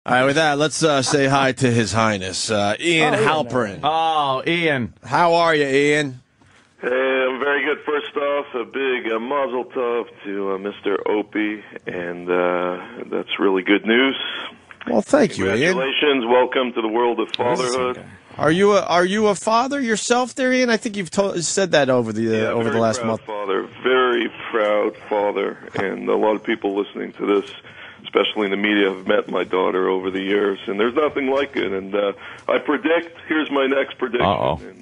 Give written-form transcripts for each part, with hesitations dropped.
All right, with that, let's say hi to His Highness, Ian Halperin. Oh, Ian. How are you, Ian? Hey, I'm very good. First off, a big mazel tov to Mr. Opie, and that's really good news. Well, thank you, Ian. Congratulations. Welcome to the world of fatherhood. Are you a father yourself there, Ian? I think you've said that over the last month. Father, very proud father, and a lot of people listening to this, especially in the media, have met my daughter over the years, and there's nothing like it. And I predict, here's my next prediction.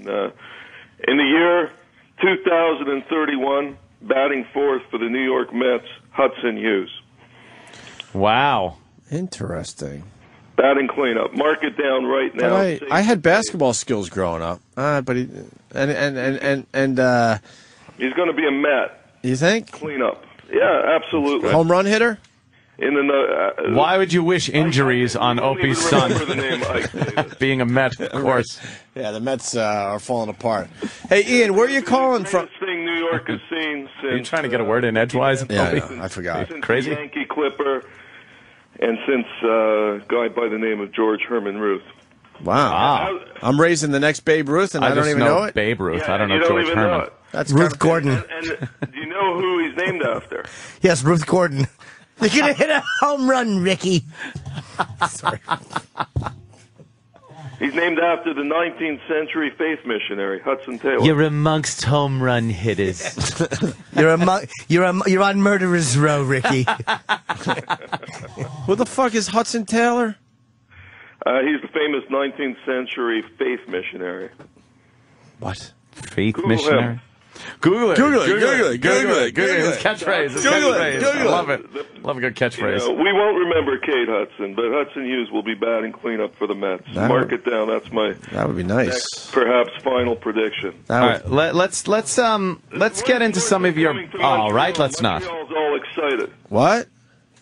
In the year 2031, batting fourth for the New York Mets, Hudson Hughes. Wow. Interesting. Batting cleanup. Mark it down right now. But I had basketball skills growing up, but he's going to be a Met. You think? Cleanup. Yeah, absolutely. Home run hitter? Why would you wish injuries on Opie's son? Being a Met, of course. Yeah, the Mets are falling apart. Hey, Ian, where are you calling from? Thing New York has seen since. Are you trying to get a word in edgewise? Yeah, I forgot. Since Crazy. The Yankee Clipper, and since a guy by the name of George Herman Ruth. Wow. I'm raising the next Babe Ruth, and I don't even know it. Babe Ruth. Yeah, I don't know George Herman. Know That's Ruth Gordon. And do you know who he's named after? Yes, Ruth Gordon. You're going to hit a home run, Ricky. Sorry. He's named after the 19th century faith missionary, Hudson Taylor. You're amongst home run hitters. You're on Murderer's Row, Ricky. Who the fuck is Hudson Taylor? He's the famous 19th century faith missionary. What? Faith Google missionary? him. Google it. Google it. His catchphrase. Google it. I love it. Love a good catchphrase. We won't remember Kate Hudson, but Hudson Hughes will be batting cleanup for the Mets. Mark it down. That's my That would be nice. next, perhaps final prediction. All right, let's get into some of your. All right, let's not. Montreal's all excited. What?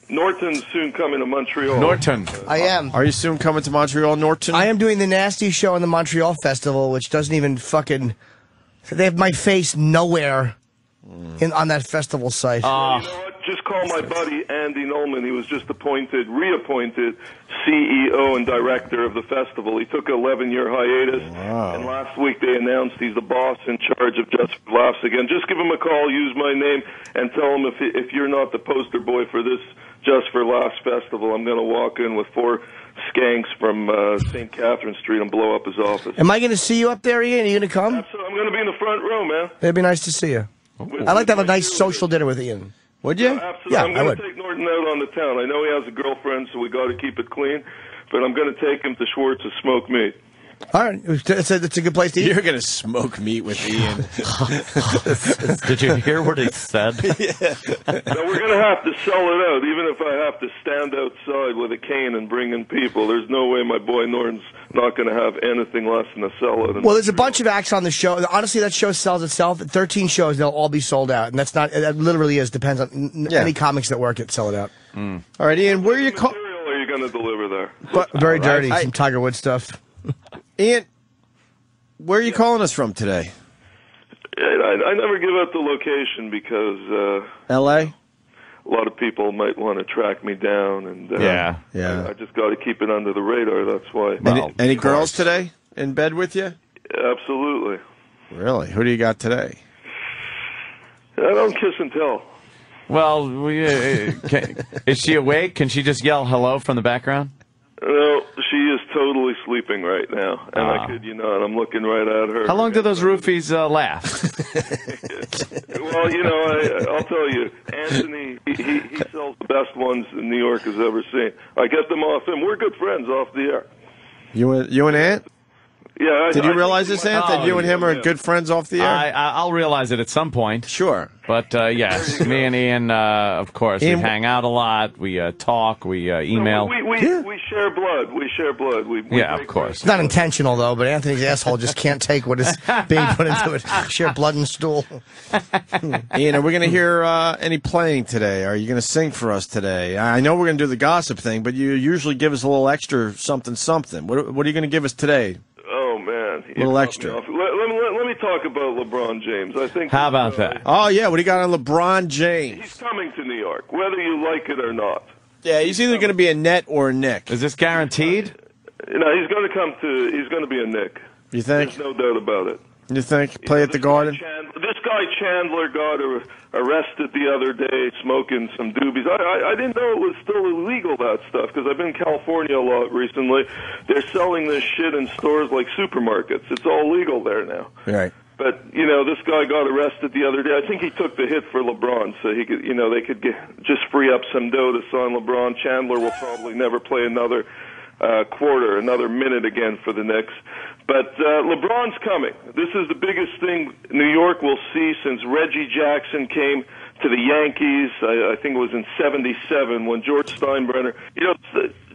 Norton's soon coming to Montreal. Norton. I am. Are you soon coming to Montreal, Norton? I am doing the Nasty Show in the Montreal Festival, which doesn't even fucking... They have my face nowhere on that festival site. You know what? Just call my buddy Andy Nolman. He was just reappointed CEO and director of the festival. He took an 11-year hiatus, and last week they announced he's the boss in charge of Just for Laughs again. Just give him a call, use my name, and tell him if you're not the poster boy for this Just for Laughs festival, I'm going to walk in with 4 skanks from St. Catherine Street and blow up his office. Am I going to see you up there, Ian? Are you going to come? Absolutely. I'm going to be in the front row, man. It'd be nice to see you. I'd like to have a nice social dinner with Ian. Would you? Absolutely. Yeah, I'm going to take Norton out on the town. I know he has a girlfriend, so we got to keep it clean. But I'm going to take him to Schwartz's Smoked Meat. All right. It's a good place to eat. You're going to smoke meat with Ian. Did you hear what he said? Yeah. Now, we're going to have to sell it out, even if I have to stand outside with a cane and bring in people. There's no way my boy Norton's not going to have anything less than a sellout. Well, there's a bunch of acts on the show. Honestly, that show sells itself. 13 shows, they'll all be sold out. And that's not, that literally is, depends on any comics that work it, sell it out. All right, Ian, where are you material are you going to deliver there? But very dirty, some Tiger Woods stuff. Ian, where are you calling us from today? I never give out the location because L.A.? a lot of people might want to track me down, and Yeah. I just got to keep it under the radar. That's why. Any girls today in bed with you? Absolutely. Really? Who do you got today? I don't kiss and tell. Well, is she awake? Can she just yell hello from the background? No, she is totally sleeping right now, and I kid you not, I'm looking right at her. How long do those roofies last? Well, you know, I'll tell you, Anthony, he sells the best ones in New York has ever seen. I get them off him. We're good friends off the air. You and Ant? Yeah. Did you realize this, Ant, that you and him are good friends off the air? I'll realize it at some point. Sure. But, yes, me and Ian, of course, we hang out a lot. We talk. We email. No, we share blood. We share blood. We of course. It's not intentional, though, but Anthony's asshole just can't take what is being put into it. Share blood and stool. Ian, are we going to hear any playing today? Are you going to sing for us today? I know we're going to do the gossip thing, but you usually give us a little extra something. What are you going to give us today? Oh, man. A little extra. Let me talk about LeBron James. I think. How about that? Oh, yeah. What do you got on LeBron James? He's coming to New York, whether you like it or not. Yeah, he's either going to be a Net or a Nick. Is this guaranteed? No, he's going to come to. He's going to be a Nick. You think? There's no doubt about it. You think? Play at the Garden? This guy Chandler got arrested the other day smoking some doobies. I didn't know it was still illegal, that stuff, because I've been in California a lot recently. They're selling this shit in stores like supermarkets. It's all legal there now. Right. But, this guy got arrested the other day. I think he took the hit for LeBron, so he could, they could just free up some dough to sign LeBron. Chandler will probably never play another quarter, another minute again for the Knicks. But LeBron's coming. This is the biggest thing New York will see since Reggie Jackson came to the Yankees. I think it was in '77 when George Steinbrenner.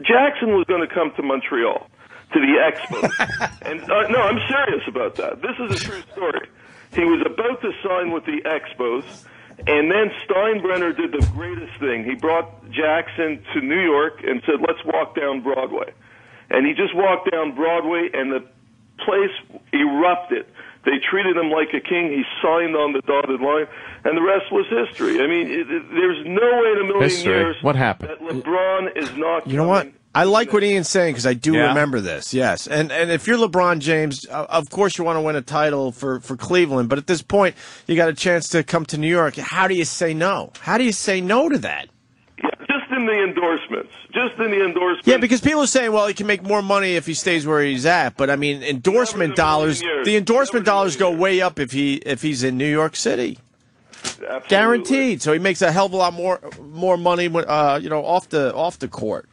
Jackson was going to come to Montreal, to the Expos. And no, I'm serious about that. This is a true story. He was about to sign with the Expos, and then Steinbrenner did the greatest thing. He brought Jackson to New York and said, let's walk down Broadway. And he just walked down Broadway, and the place erupted. They treated him like a king. He signed on the dotted line, and the rest was history. I mean, there's no way in a million years what happened? That LeBron is not You know what? I like what Ian's saying because I do remember this, yes. And if you're LeBron James, of course you want to win a title for Cleveland, but at this point you got a chance to come to New York. How do you say no? How do you say no to that? Yeah, just in the endorsements. Yeah, because people are saying, well, he can make more money if he stays where he's at. But, I mean, endorsement dollars, the endorsement dollars go way up if he's in New York City. Absolutely. Guaranteed. So he makes a hell of a lot more money, off the court.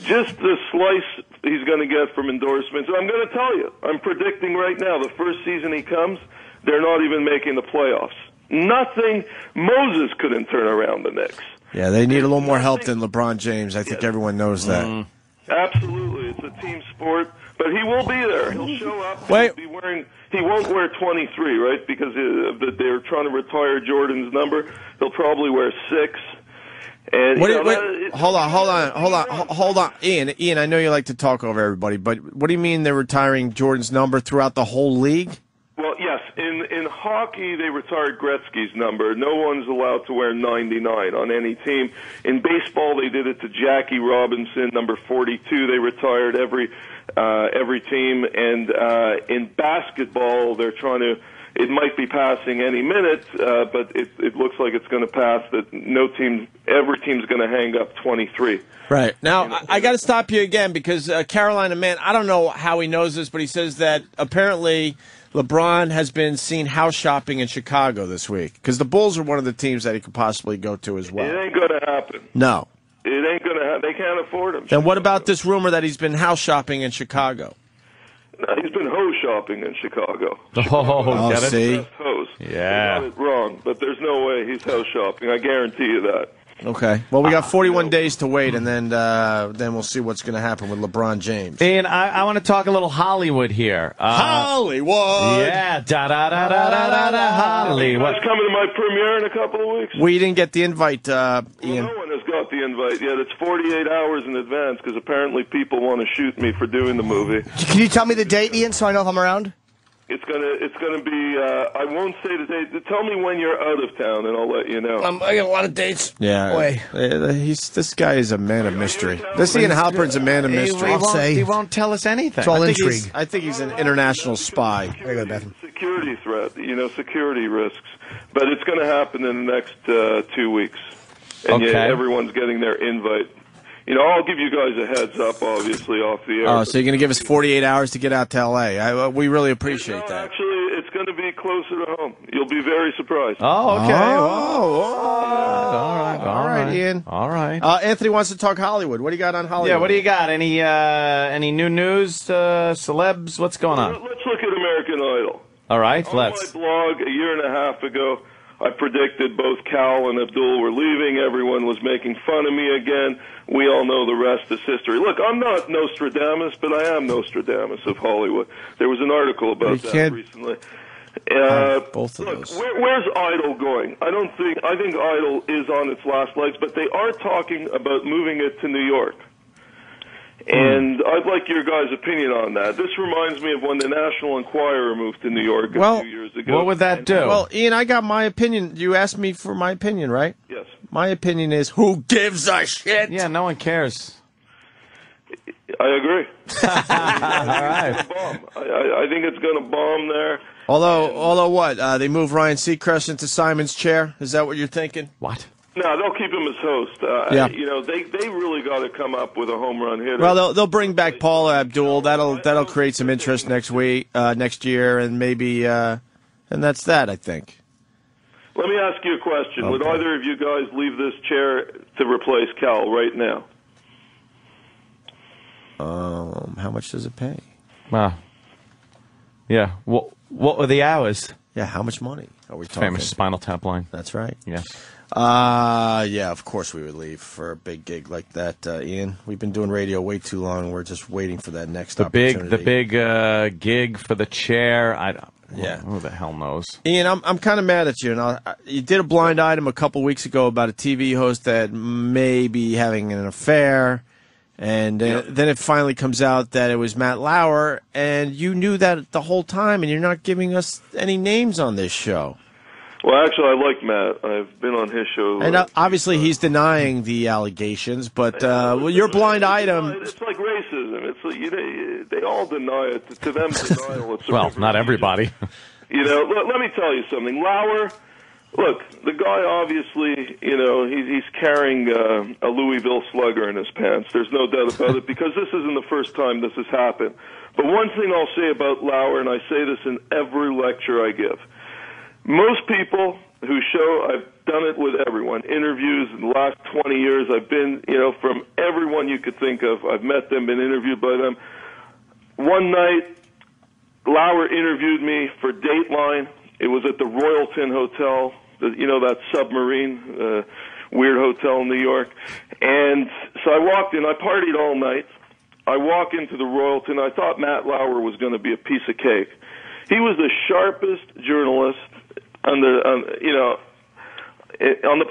Just the slice he's going to get from endorsements. I'm going to tell you, I'm predicting right now, the first season he comes, they're not even making the playoffs. Nothing. Moses couldn't turn around the Knicks. Yeah, they need a little more help than LeBron James. I think everyone knows that. Absolutely. It's a team sport. But he will be there. He'll show up. Wait. He won't wear 23, right? Because they're trying to retire Jordan's number. He'll probably wear 6. And hold on, Ian. I know you like to talk over everybody, but what do you mean they're retiring Jordan's number throughout the whole league? Well, yes. In hockey, they retired Gretzky's number. No one's allowed to wear 99 on any team. In baseball, they did it to Jackie Robinson, number 42. They retired every team. And in basketball, they're trying to. It might be passing any minute, but it looks like it's going to pass that every team's going to hang up 23. Right. Now, I got to stop you again because Carolina Man, I don't know how he knows this, but he says that apparently LeBron has been seen house shopping in Chicago this week because the Bulls are one of the teams that he could possibly go to as well. It ain't going to happen. No. It ain't going to happen. They can't afford him. Then what about this rumor that he's been house shopping in Chicago? No, he's been hose shopping in Chicago. See? Hose. Yeah. They got it wrong, but there's no way he's house shopping. I guarantee you that. Okay. Well, we got 41 days to wait, and then we'll see what's going to happen with LeBron James. And I want to talk a little Hollywood here. Hollywood! Yeah. Hollywood. You guys coming to my premiere in a couple of weeks? We didn't get the invite, Ian. No one has got the invite yet. It's 48 hours in advance because apparently people want to shoot me for doing the movie. Can you tell me the date, Ian, so I know if I'm around? It's gonna be. I won't say the date. Tell me when you're out of town, and I'll let you know. I got a lot of dates. Yeah, Boy. This guy is a man of mystery. This Ian Halpern's a man of mystery. He won't tell us anything. It's all intrigue. I think he's an international spy. Security threat, security risks. But it's going to happen in the next 2 weeks, and everyone's getting their invite. I'll give you guys a heads up, obviously, off the air. Oh, so you're going to give us 48 hours to get out to L.A. We really appreciate that. Actually, it's going to be closer to home. You'll be very surprised. Oh, okay. All right, Ian. All right. Anthony wants to talk Hollywood. What do you got on Hollywood? Yeah, what do you got? Any new news, celebs? What's going on? Let's look at American Idol. All right, On my blog a year and a half ago, I predicted both Cal and Abdul were leaving. Everyone was making fun of me again. We all know the rest is history. Look, I'm not Nostradamus, but I am Nostradamus of Hollywood. There was an article about that recently. Both of those. Where's Idol going? I think Idol is on its last legs, but they are talking about moving it to New York. And I'd like your guys' opinion on that. This reminds me of when the National Enquirer moved to New York a few years ago. What would that do? Well, Ian, I got my opinion. You asked me for my opinion, right? Yes. My opinion is, who gives a shit? Yeah, no one cares. I agree. All right. I think it's going to bomb there. Although what? They move Ryan Seacrest into Simon's chair? Is that what you're thinking? What? No, they'll keep him as host. Yeah. They really got to come up with a home run hitter. Well, they'll bring back Paula Abdul. That'll create some interest next year, and maybe, and that's that. I think. Let me ask you a question. Okay. Would either of you guys leave this chair to replace Cal right now? How much does it pay? Yeah. What were the hours? Yeah, how much money are we talking? Famous Spinal Tap line. That's right. Yes. Yeah, of course we would leave for a big gig like that, Ian. We've been doing radio way too long. We're just waiting for that next opportunity. The big gig for the chair. Yeah. Who the hell knows? Ian, I'm kind of mad at you. You did a blind item a couple weeks ago about a TV host that may be having an affair. And then it finally comes out that it was Matt Lauer, and you knew that the whole time, and you're not giving us any names on this show. Well, actually, I like Matt. I've been on his show. And obviously he's denying the allegations, but your blind item... It's like racism. It's like, they all deny it. To them, denial. It's well, not everybody. Let me tell you something. Lauer... Look, the guy obviously, he's carrying a Louisville Slugger in his pants. There's no doubt about it, because this isn't the first time this has happened. But one thing I'll say about Lauer, and I say this in every lecture I give, most people who show, I've done it with everyone, interviews in the last 20 years, I've been, from everyone you could think of, I've met them, been interviewed by them. One night, Lauer interviewed me for Dateline. It was at the Royalton Hotel. That submarine, weird hotel in New York. And so I walked in. I partied all night. I walk into the Royalton. I thought Matt Lauer was going to be a piece of cake. He was the sharpest journalist on the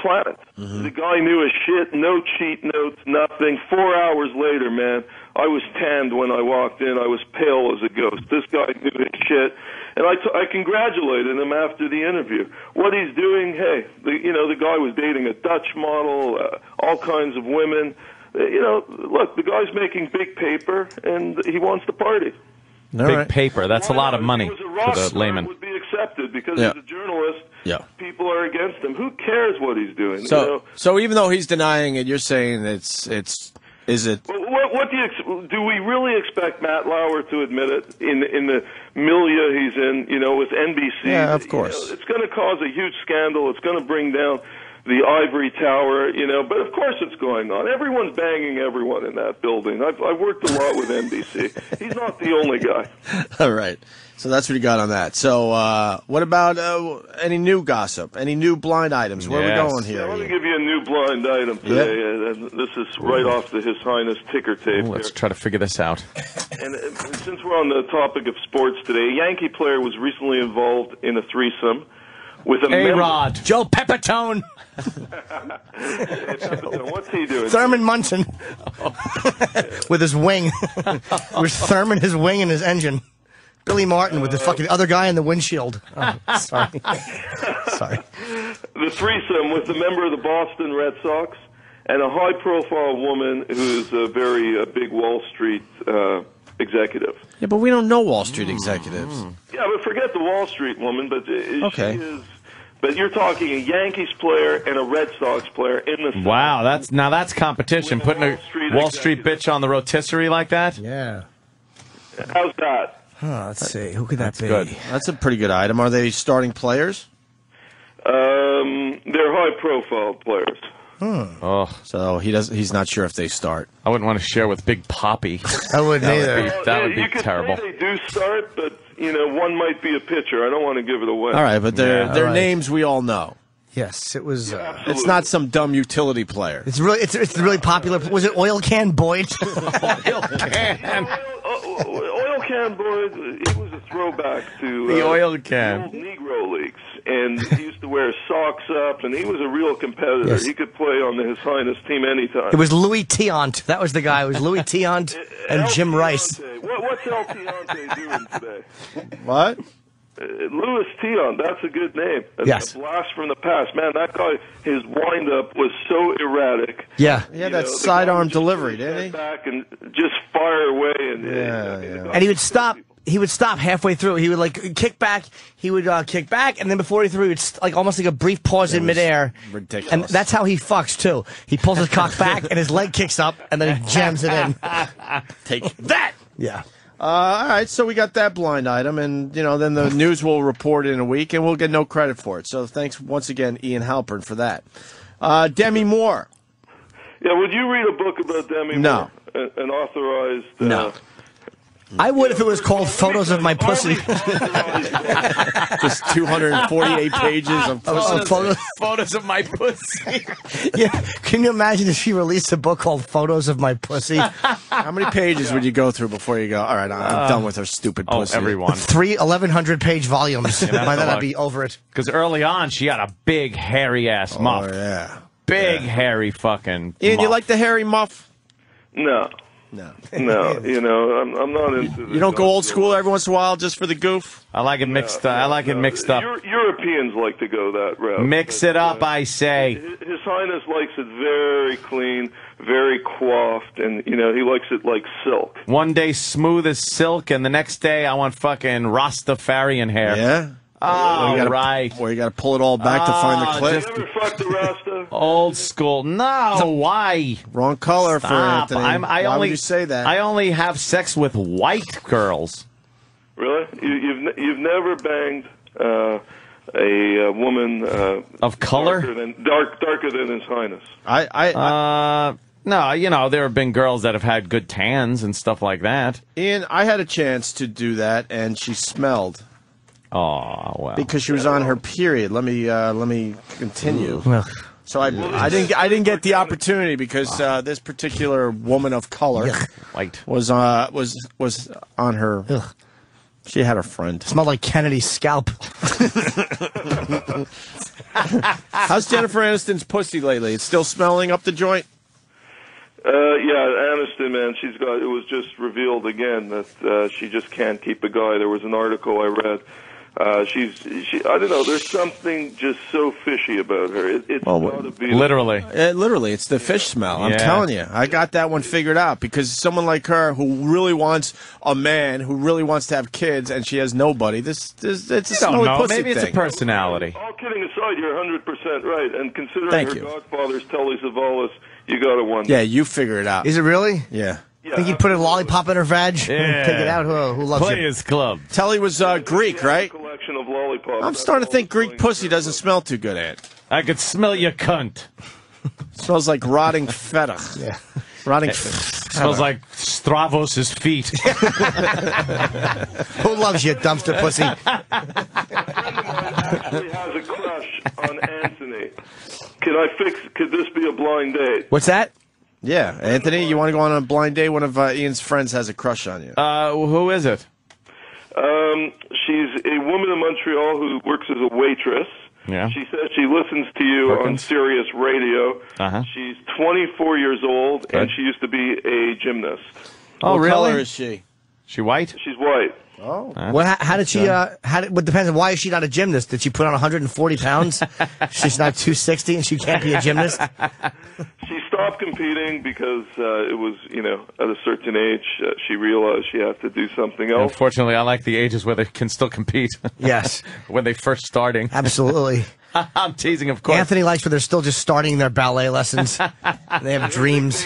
planet. Mm-hmm. The guy knew his shit, no cheat notes, nothing. 4 hours later, man, I was tanned when I walked in. I was pale as a ghost. This guy knew his shit. And I congratulated him after the interview. What he's doing, hey, the guy was dating a Dutch model, all kinds of women. Look, the guy's making big paper, and he wants to party. Big paper. That's a lot of money for the layman. Would be accepted because he's a journalist. Yeah. People are against him. Who cares what he's doing? So even though he's denying it, you're saying is it? What do we really expect Matt Lauer to admit it in the milieu he's in? With NBC. Yeah, of course. It's going to cause a huge scandal. It's going to bring down the ivory tower, but of course it's going on. Everyone's banging everyone in that building. I've worked a lot with NBC. He's not the only guy. All right. So that's what you got on that. So what about any new gossip? Any new blind items? Where are we going here? Let me give you a new blind item today. Yeah. This is right off the His Highness ticker tape. Let's try to figure this out. And since we're on the topic of sports today, a Yankee player was recently involved in a threesome with a A-Rod. Joe Pepitone. What's he doing? Thurman Munson. With his wing. With Thurman, his wing, and his engine. Billy Martin with the fucking other guy in the windshield. Oh, sorry. Sorry. The threesome with a member of the Boston Red Sox and a high-profile woman who's a very big Wall Street executive. Yeah, but we don't know Wall Street executives. Yeah, but forget the Wall Street woman. But okay. She is. But you're talking a Yankees player and a Red Sox player in the same. Wow, that's competition. Putting a Wall Street bitch on the rotisserie like that. Yeah. How's that? Let's see. Who could that be? Good. That's a pretty good item. Are they starting players? They're high-profile players. Oh, so he's not sure if they start. I wouldn't want to share with Big Poppy. I wouldn't either. That would be you could terrible. Say they do start, but one might be a pitcher. I don't want to give it away. All right, but they're names we all know. Yes, it was. It's not some dumb utility player. It's really popular. Was it Oil Can Boyd? Oil Can. Oil Can Boyd. He was a throwback to the Oil Can. The old Negro leagues, and he used to wear socks up, and he was a real competitor. Yes. He could play on the His Highness team anytime. It was Louis Tiant. That was the guy. It was Louis Tiant and Jim Rice. What's El Tiante doing today? What? Louis Tion, that's a good name. Yes. A blast from the past. Man, that guy, his wind-up was so erratic. Yeah. He had that sidearm delivery, didn't he? Back and just fire away. And he would stop. He would stop halfway through. He would like kick back. He would kick back, and then before he threw, it's like almost like a brief pause in midair. Ridiculous. And that's how he fucks too. He pulls his cock back, and his leg kicks up, and then he jams it in. Take that. Yeah. All right, so we got that blind item, and then the news will report in a week, and we'll get no credit for it. So thanks once again, Ian Halpern, for that. Demi Moore. Yeah, would you read a book about Demi Moore? An authorized... No. I would if it was called Photos of My Pussy. Just 248 pages of photos of my pussy. Yeah. Can you imagine if she released a book called Photos of My Pussy? How many pages would you go through before you go, all right, I'm done with her stupid pussy? Everyone. 1,100-page volumes. By then I'd be over it. Because early on, she had a big, hairy-ass muff. Oh, yeah. Big, hairy fucking Ian, muff. you like the hairy muff? No. No. I'm not into this. You don't go old school every once in a while just for the goof? I like it mixed. I like it mixed up. Europeans like to go that route. Mix it up, I say. His Highness likes it very clean, very coiffed, and he likes it like silk. One day smooth as silk, and the next day I want fucking Rastafarian hair. Yeah. Oh, right. Or you got to pull it all back to find the clip. You ever fucked a Rasta? Old school. No, why? Wrong color for Anthony. Why would you say that? I only have sex with white girls. Really? You've never banged a woman of color? Darker than His Highness. No, there have been girls that have had good tans and stuff like that. Ian, I had a chance to do that, and she smelled. Oh, well. Because she was on her period. Let me continue. So I didn't get the opportunity because this particular woman of color white was on her. Ugh. She had a friend. Smelled like Kennedy's scalp. How's Jennifer Aniston's pussy lately? It's still smelling up the joint? Yeah, Aniston, man, it was just revealed again that she just can't keep a guy. There was an article I read. I don't know, there's something just so fishy about her. It's gotta be literally. Literally, it's the fish smell. I'm telling you. I got that one figured out because someone like her who really wants a man, who really wants to have kids, and she has nobody, it's a smelly pussy Maybe it's thing. a personality. All kidding aside, you're 100% right. And considering her godfather's Telly Savalas, you got to wonder. Yeah, you figure it out. Is it really? Yeah. I think he'd put a lollipop in her vag. Yeah. Take it out. Who loves Players Club. Telly was Greek, right? Collection of lollipops. I'm starting to think Greek pussy doesn't smell too good, Ant. I could smell your cunt. Smells like rotting feta. Yeah. Rotting Smells like Stravos' feet. Who loves you, dumpster pussy? A friend of mine actually has a crush on Anthony. Could this be a blind date? What's that? Yeah, Anthony, you want to go on a blind date? One of Ian's friends has a crush on you. Who is it? She's a woman in Montreal who works as a waitress. Yeah. She says she listens to you on Sirius Radio. She's 24 years old, and she used to be a gymnast. Oh, what really? color is she? She white? She's white. Oh. Well, how did she, what depends on why is she not a gymnast? Did she put on 140 pounds? She's not 260 and she can't be a gymnast? She stopped competing because it was, at a certain age, she realized she had to do something else. Unfortunately, I like the ages where they can still compete. Yes. When they first starting. Absolutely. I'm teasing, of course. Anthony likes when they're still just starting their ballet lessons. They have dreams.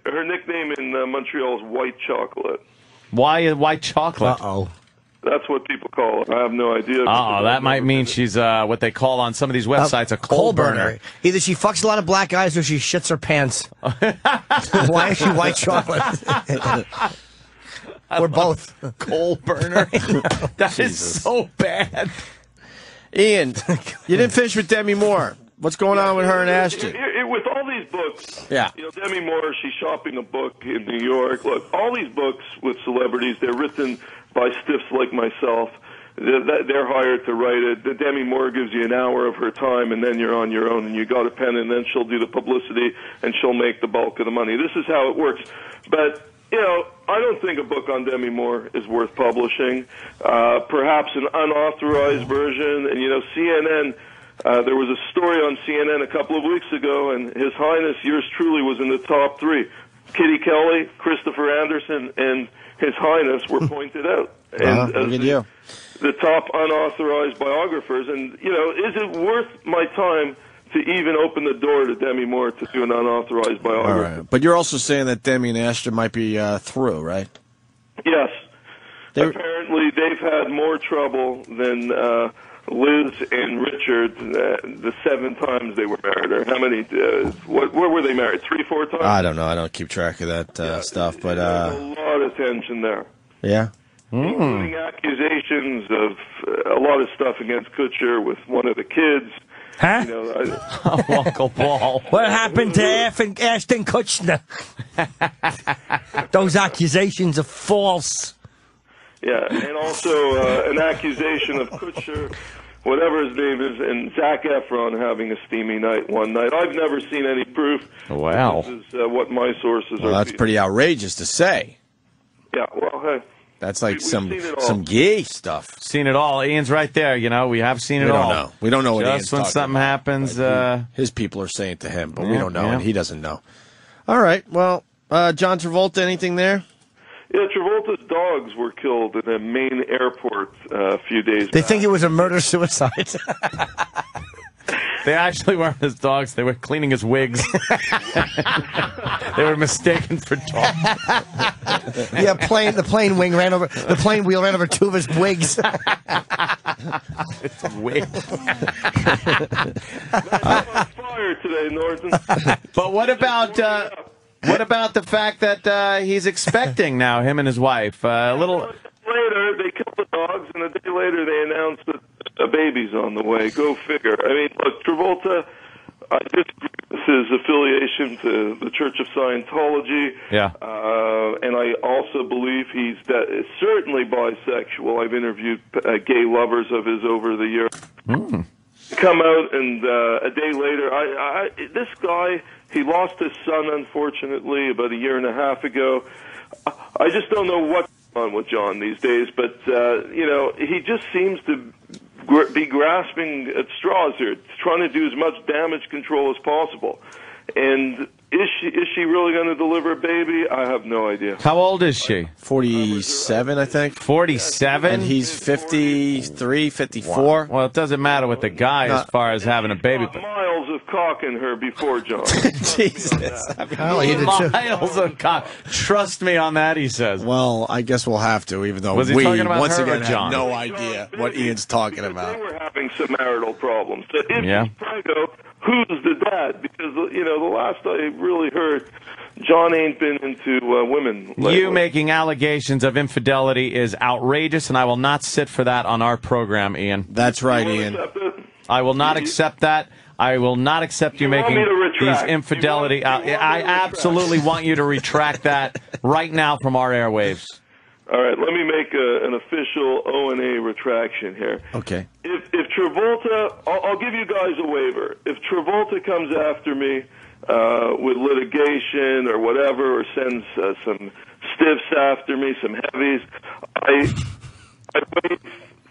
Her nickname in Montreal is White Chocolate. Why white chocolate? Uh-oh. That's what people call it. I have no idea. That might mean she's what they call on some of these websites a coal burner. Either she fucks a lot of black guys or she shits her pants. Why is she white chocolate? Or both. Coal burner. That is so bad. Ian, you didn't finish with Demi Moore. What's going on with her and Ashton? With all these books, yeah. Demi Moore, she's shopping a book in New York. Look, all these books with celebrities, they're written by stiffs like myself. They're hired to write it. The Demi Moore gives you an hour of her time, and then you're on your own, and you got a pen, and then she'll do the publicity, and she'll make the bulk of the money. This is how it works. But I don't think a book on Demi Moore is worth publishing. Perhaps an unauthorized version. And, CNN, there was a story on CNN a couple of weeks ago, and His Highness, yours truly, was in the top 3. Kitty Kelly, Christopher Anderson, and His Highness were pointed out. And look at you. The top unauthorized biographers. And, is it worth my time to even open the door to Demi Moore to do an unauthorized biography? All right. But you're also saying that Demi and Astor might be through, right? Yes. Apparently, they've had more trouble than Liz and Richard the 7 times they were married. Or how many? Where were they married? 3, 4 times? I don't know. I don't keep track of that stuff. But there's a lot of tension there. Yeah. Including accusations of a lot of stuff against Kutcher with one of the kids. Huh? Uncle Paul. What happened to Ashton Kutcher? Those accusations are false. Yeah, and also an accusation of Kutcher, whatever his name is, and Zac Efron having a steamy night one night. I've never seen any proof. Wow. This is what my sources are. Well, that's pretty outrageous to say. Yeah, well, hey. That's like We've some seen it all. some gay stuff. Seen it all. Ian's right there. We have seen it all. We don't know what Ian's Just when talking something about. happens, his people are saying to him, but we Yeah, don't know, yeah. and he doesn't know. All right. Well, John Travolta, anything there? Yeah, Travolta's dogs were killed in a Maine airport a few days They back. think it was a murder-suicide. They actually weren't his dogs. They were cleaning his wigs. They were mistaken for dogs. Yeah, the plane wheel ran over 2 of his wigs. It's a wig. I'm on fire today, Norton. But what about the fact that he's expecting now, him and his wife? A little. Later, they killed the dogs, and a day later they announced that a baby's on the way. Go figure. I mean, look, Travolta, I disagree with his affiliation to the Church of Scientology. Yeah. And I also believe he's certainly bisexual. I've interviewed gay lovers of his over the years. Come out, and a day later, this guy, he lost his son, unfortunately, about 1.5 years ago. I just don't know what's on with John these days, but, he just seems to be grasping at straws here, trying to do as much damage control as possible. And is she really going to deliver a baby? I have no idea. How old is she? 47, I think. 47? And he's 53, 54. Well, it doesn't matter with the guy as far as having a baby. Got miles of cock in her before John. Jesus. Oh, he did too. Miles of cock. Trust me on that, he says. Well, I guess we'll have to, even though Was he we, talking about once her again, or John? have no idea what Ian's talking about. They were having some marital problems. So if Yeah. he's preggo, who's the dad? Because, the last I really heard, John ain't been into women lately. You making allegations of infidelity is outrageous, and I will not sit for that on our program, Ian. That's right, You Ian. accept it? I will not accept that. I will not accept you You want making me to retract? these infidelity. You want me to I retract? absolutely want you to retract that right now from our airwaves. All right, let me make an official O&A retraction here. Okay. If Travolta, I'll give you guys a waiver. If Travolta comes after me with litigation or whatever, or sends some stiffs after me, some heavies, I waive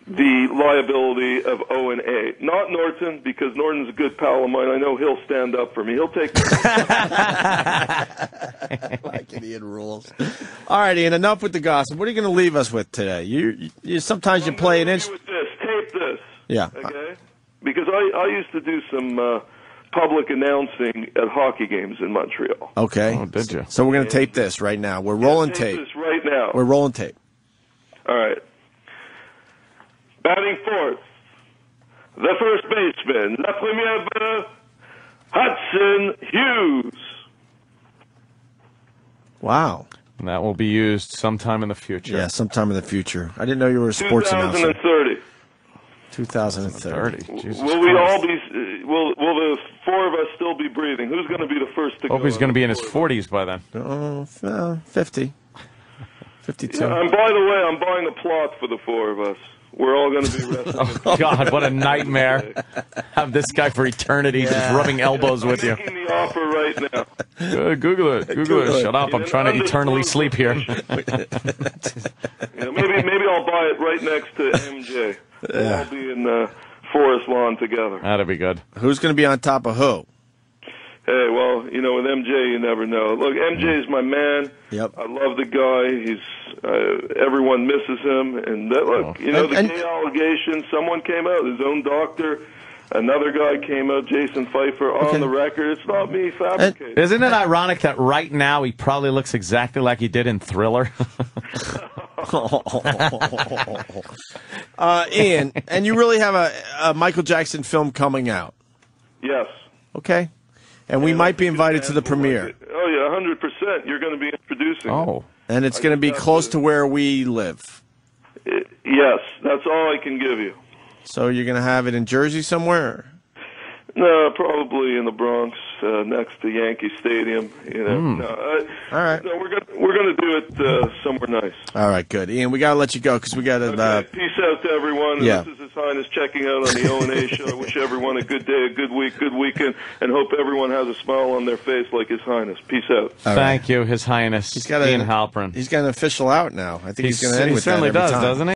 the liability of O&A. Not Norton, because Norton's a good pal of mine. I know he'll stand up for me. He'll take me. Like Ian rules. All right, Ian, enough with the gossip. What are you going to leave us with today? You sometimes you play an with this. Tape this. Yeah. Okay? Because I used to do some public announcing at hockey games in Montreal. Okay. Oh, did you? So we're going to tape this right now. We're rolling tape. This right now. We're rolling tape. All right. Batting fourth, the first baseman, La Première, Hudson Hughes. Wow. And that will be used sometime in the future. Yeah, sometime in the future. I didn't know you were a sports announcer. 2030. 2030. Jesus Will we Christ. all be? Will the 4 of us still be breathing? Who's going to be the first to go? Opie's going to be in his on? 40s by then. 50. 52. And by the way, I'm buying a plot for the 4 of us. We're all going to be wrestling. Oh, God, what a nightmare. Have this guy for eternity just rubbing elbows with you. I'm making the offer right now. Google it. Shut up. I'm trying to eternally sleep here. Maybe I'll buy it right next to MJ. We'll all be in Forest Lawn together. That'd be good. Who's going to be on top of who? Hey, well, with MJ, you never know. Look, MJ is my man. Yep. I love the guy. He's everyone misses him. And look, the gay allegations. Someone came out. His own doctor. Another guy came out. Jason Pfeiffer on the record. It's not me fabricating. Isn't it ironic that right now he probably looks exactly like he did in Thriller? Ian, and you really have a Michael Jackson film coming out. Yes. Okay. And we might be invited to the premiere. Oh, yeah, 100%. You're going to be introducing it. And it's going to be close to where we live. Yes, that's all I can give you. So you're going to have it in Jersey somewhere? No, probably in the Bronx, next to Yankee Stadium. All right. No, we're gonna do it somewhere nice. All right, good. Ian, we got to let you go because we got to... Peace out to everyone. Yeah. This is His Highness checking out on the O&A show. I wish everyone a good day, a good week, good weekend, and hope everyone has a smile on their face like His Highness. Peace out. Thank you, His Highness. Ian Halpern. He's got an official out now. I think he's going to end with certainly that every does, time. doesn't he?